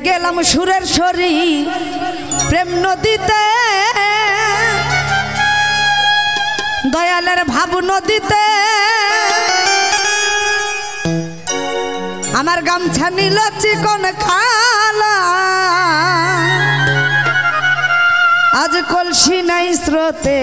গেলাম সুরের সরি প্রেম নদীতে, দয়ালের ভাব নদীতে। আমার গামছা নীল চিকন কালা, আজ কলসি নাই স্রোতে।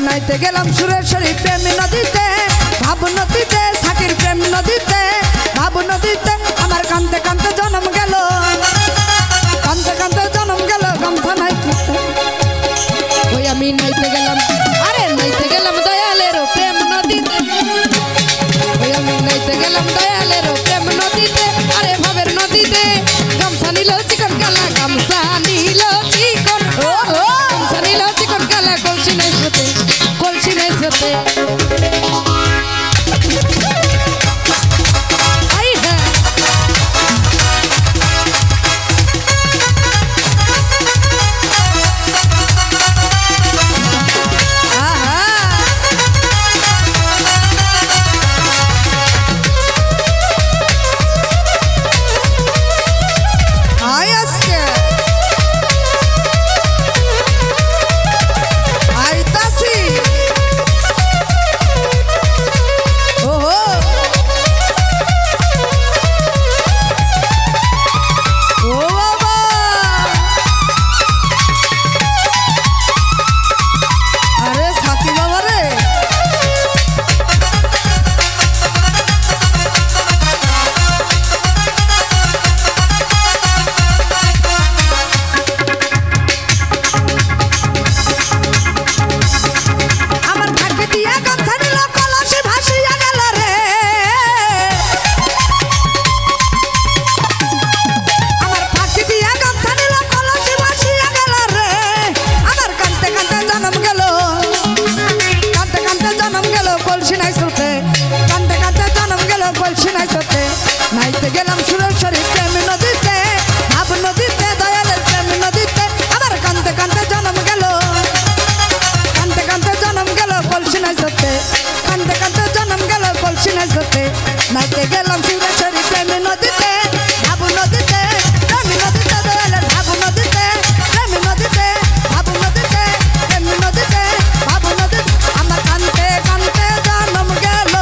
নাইতে গেলাম সুরের সুরেশ্বরী প্রেম নদীতে ভাব নদীতে সাকির প্রেম নদীতে ভাব নদীতে আমার কান্তে কান্তে জন্ম গেল কান্তে কান্তে জন্ম গেল গামছা নাই ওই আমি নাইতে গেলাম আরে নাইতে গেলাম দয়ালের প্রেম নদীতে ওই আমি নাইতে গেলাম দয়ালের প্রেম নদীতে আরে ভাবের নদীতে গামছা নিল চিকন কালা গামছা নিল চিকন গামছা নিল চিকন কালা কলসি নাই স্রোতে কলসি নাই স্রোতে নাইতে গেলাম সুরেশ্বরী প্রেম নদীতে ভাব নদীতে দয়ালের প্রেম নদীতে আমার কান্তে কান্তে জন্ম গেল কান্তে কান্তে জন্ম গেল কলসি নাই সতে কান্তে কান্তে জন্ম গেল কলসি নাই সতে নাইতে গেলাম সুরেশ্বরী প্রেম নদীতে ভাব নদীতে প্রেম নদীতে দয়ালের ভাব নদীতে প্রেম নদীতে ভাব নদীতে প্রেম নদীতে ভাব নদীতে আমার কান্তে কান্তে জন্ম গেল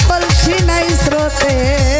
কলসি নাই স্রোতে।